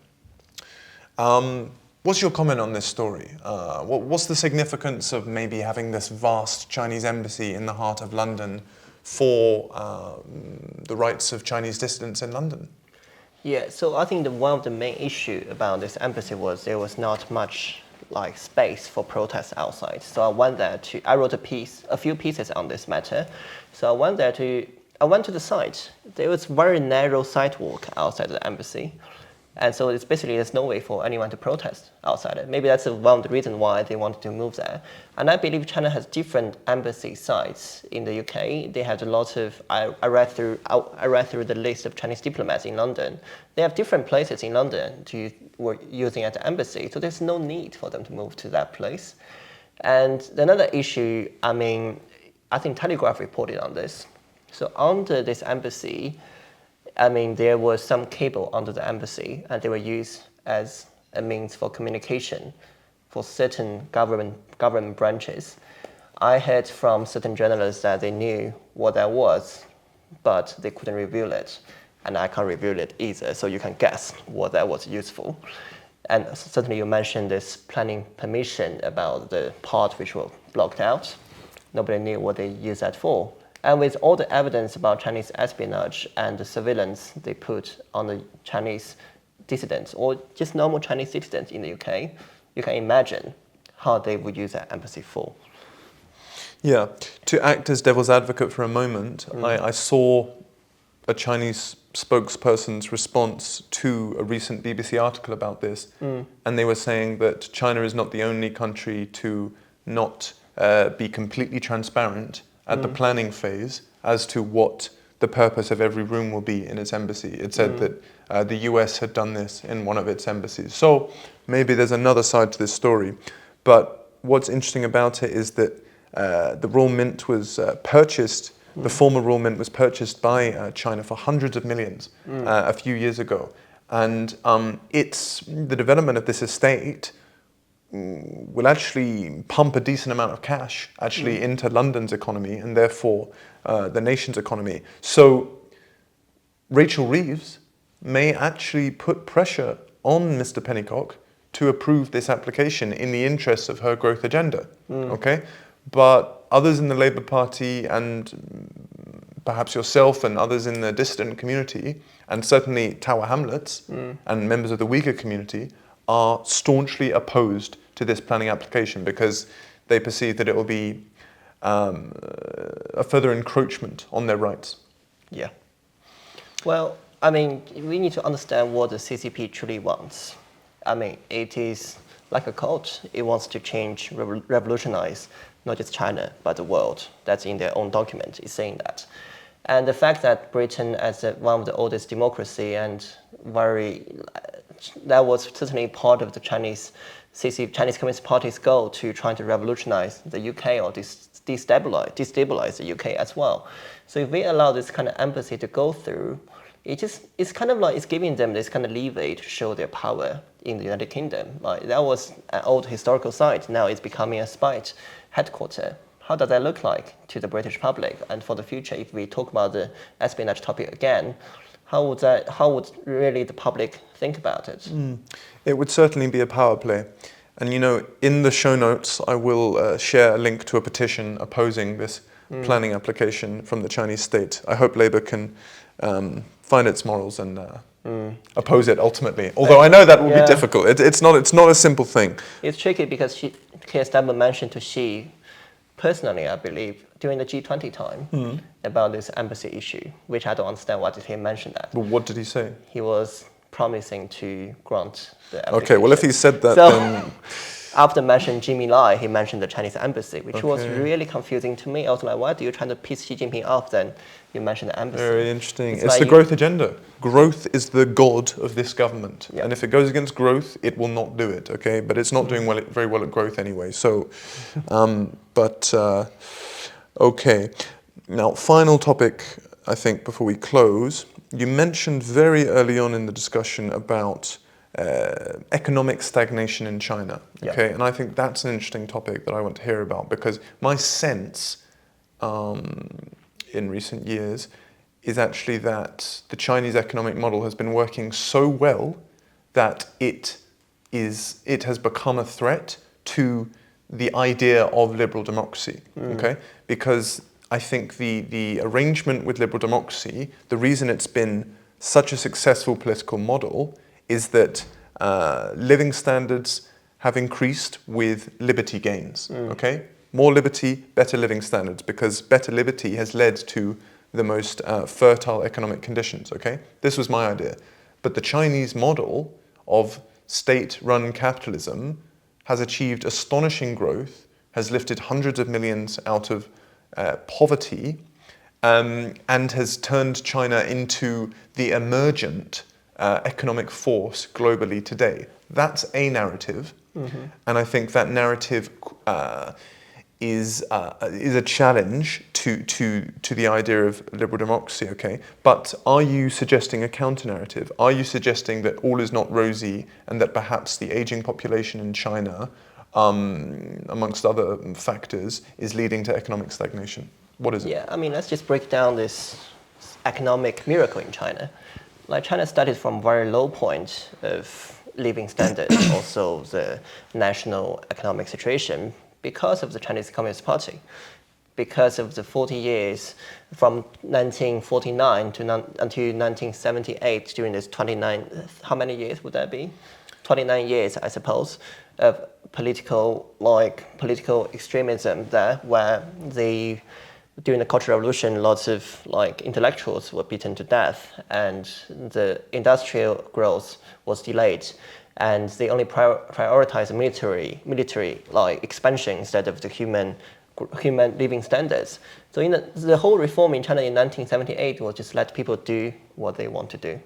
What's your comment on this story? What's the significance of maybe having this vast Chinese embassy in the heart of London for the rights of Chinese dissidents in London? Yeah, so I think one of the main issue about this embassy was there was not much like space for protests outside. So I went there I wrote a few pieces on this matter. So I went to the site. There was very narrow sidewalk outside the embassy. And so it's basically there's no way for anyone to protest outside it. Maybe that's one of the reasons why they wanted to move there. And I believe China has different embassy sites in the UK. They have a lot of, I read through the list of Chinese diplomats in London. They have different places in London to work using at the embassy. So there's no need for them to move to that place. And another issue, I think Telegraph reported on this. So under this embassy, there was some cable under the embassy, and they were used as a means for communication for certain government branches. I heard from certain journalists that they knew what that was, but they couldn't reveal it. And I can't reveal it either, so you can guess what that was used for. And certainly you mentioned this planning permission about the part which was blocked out. Nobody knew what they used that for. And with all the evidence about Chinese espionage and the surveillance they put on the Chinese dissidents or just normal Chinese citizens in the UK, you can imagine how they would use that embassy for. Yeah, to act as devil's advocate for a moment, I saw a Chinese spokesperson's response to a recent BBC article about this, and they were saying that China is not the only country to not be completely transparent at the planning phase as to what the purpose of every room will be in its embassy. It said that the US had done this in one of its embassies. So maybe there's another side to this story. But what's interesting about it is that the Royal Mint was purchased The former royal mint was purchased by China for hundreds of millions a few years ago. And the development of this estate will actually pump a decent amount of cash actually into London's economy and therefore the nation's economy. So Rachel Reeves may actually put pressure on Mr. Pennycock to approve this application in the interests of her growth agenda, okay? But others in the Labour Party and perhaps yourself and others in the dissident community, and certainly Tower Hamlets and members of the Uyghur community, are staunchly opposed to this planning application because they perceive that it will be a further encroachment on their rights. Yeah. Well, I mean, we need to understand what the CCP truly wants. I mean, it is like a cult. It wants to change, revolutionize not just China, but the world. That's in their own document, is saying that. And the fact that Britain, as one of the oldest democracy and that was certainly part of the Chinese Communist Party's goal to try to revolutionize the UK or destabilize the UK as well. So if we allow this kind of embassy to go through, it's kind of like it's giving them this kind of leeway to show their power in the United Kingdom. Like that was an old historical site. Now it's becoming a spy headquarters. How does that look like to the British public? And for the future, if we talk about the espionage topic again, how would really the public think about it? It would certainly be a power play. And you know, in the show notes, I will share a link to a petition opposing this planning application from the Chinese state. I hope Labour can find its morals and oppose it ultimately. Although I know that will be difficult. It's not a simple thing. It's tricky because Keir Starmer mentioned to Xi personally, I believe, during the G20 time about this embassy issue, which I don't understand why did he mention that. But what did he say? He was promising to grant the application. Okay, well if he said that then... After mentioning Jimmy Lai, he mentioned the Chinese embassy, which was really confusing to me. I was like, why do you try to piss Xi Jinping off then? You mentioned the embassy. Very interesting. It's the growth agenda. Growth is the god of this government. Yep. And if it goes against growth, it will not do it, okay? But it's not doing very well at growth anyway. So, okay. Now, final topic, I think, before we close. You mentioned very early on in the discussion about economic stagnation in China, okay? And I think that's an interesting topic that I want to hear about because my sense in recent years is actually that the Chinese economic model has been working so well that it has become a threat to the idea of liberal democracy, okay? Because I think the arrangement with liberal democracy, the reason it's been such a successful political model is that living standards have increased with liberty gains, okay? More liberty, better living standards, because better liberty has led to the most fertile economic conditions, okay? This was my idea. But the Chinese model of state-run capitalism has achieved astonishing growth, has lifted hundreds of millions out of poverty, and has turned China into the emergent economic force globally today. That's a narrative, and I think that narrative is a challenge to the idea of liberal democracy. Okay, but are you suggesting a counter narrative? Are you suggesting that all is not rosy and that perhaps the aging population in China, amongst other factors, is leading to economic stagnation? What is it? Yeah, I mean, let's just break down this economic miracle in China. Like China started from a very low point of living standards, also the national economic situation, because of the Chinese Communist Party, because of the 40 years from 1949 until 1978, during this 29, how many years would that be? 29 years, I suppose, of political extremism there, where during the Cultural Revolution, lots of intellectuals were beaten to death, and the industrial growth was delayed, and they only prioritized military expansion instead of the human living standards. So the whole reform in China in 1978 was just let people do what they want to do.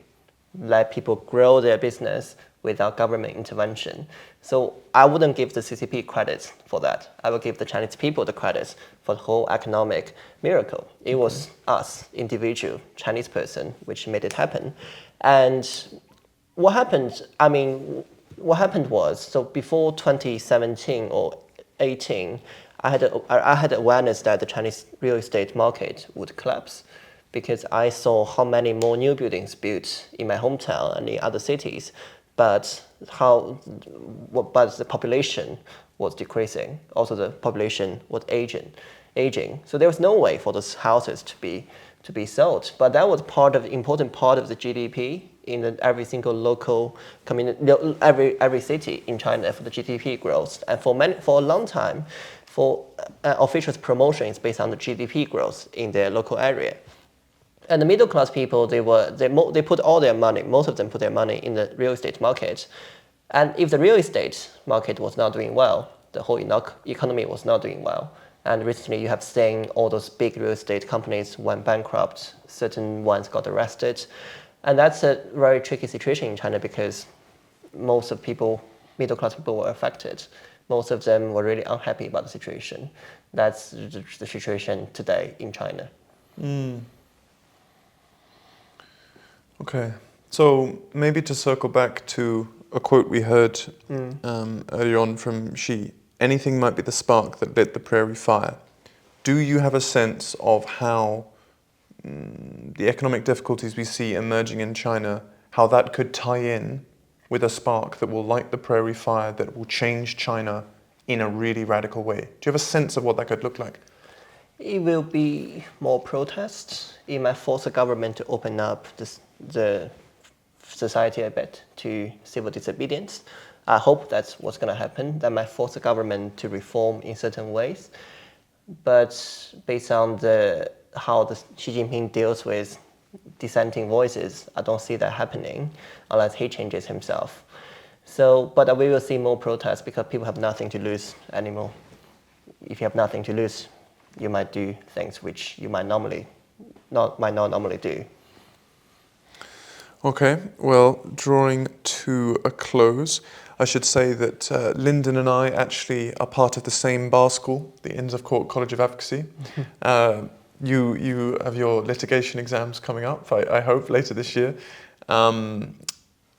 let people grow their business without government intervention. So I wouldn't give the CCP credit for that. I would give the Chinese people the credit for the whole economic miracle. It was us, individual Chinese person, which made it happen. And what happened, what happened was, so before 2017 or 18, I had awareness that the Chinese real estate market would collapse, because I saw how many more new buildings built in my hometown and in other cities, but the population was decreasing. Also, the population was aging. So there was no way for those houses to be sold. But that was important part of the GDP in every single local community, every city in China for the GDP growth. And for a long time, officials' promotion is based on the GDP growth in their local area. And the middle class people, they put all their money, most of them put their money in the real estate market. And if the real estate market was not doing well, the whole economy was not doing well. And recently you have seen all those big real estate companies went bankrupt, certain ones got arrested. And that's a very tricky situation in China, because most of middle class people were affected. Most of them were really unhappy about the situation. That's the situation today in China. Okay, so maybe to circle back to a quote we heard earlier on from Xi, anything might be the spark that lit the prairie fire. Do you have a sense of how the economic difficulties we see emerging in China, how that could tie in with a spark that will light the prairie fire, that will change China in a really radical way? Do you have a sense of what that could look like? It will be more protests. It might force the government to open up the society a bit to civil disobedience. I hope that's what's going to happen. That might force the government to reform in certain ways. But based on how Xi Jinping deals with dissenting voices, I don't see that happening unless he changes himself. But we will see more protests because people have nothing to lose anymore. If you have nothing to lose, you might do things which you might not normally do. Okay, well, drawing to a close, I should say that Lyndon and I actually are part of the same bar school, the Inns of Court College of Advocacy. You have your litigation exams coming up, I hope, later this year. And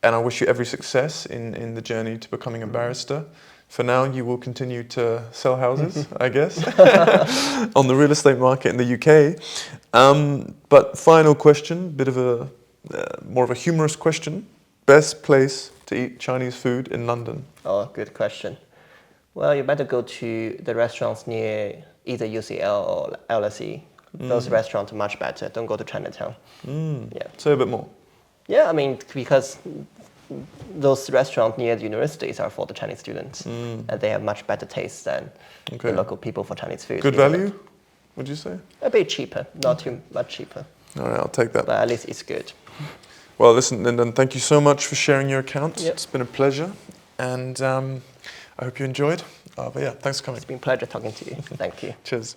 I wish you every success in the journey to becoming a barrister. For now, you will continue to sell houses, I guess, on the real estate market in the UK. But final question, bit of a more of a humorous question. Best place to eat Chinese food in London? Oh, good question. Well, you better go to the restaurants near either UCL or LSE. Those restaurants are much better. Don't go to Chinatown. Yeah. Say a bit more. Yeah, because those restaurants near the universities are for the Chinese students, and they have much better taste than the local people for Chinese food. Good value, would you say? A bit cheaper, not too much cheaper. All right, I'll take that. But at least it's good. Well, listen, Lyndon, thank you so much for sharing your account. Yep. It's been a pleasure, and I hope you enjoyed. But yeah, thanks for coming. It's been a pleasure talking to you. Thank you. Cheers.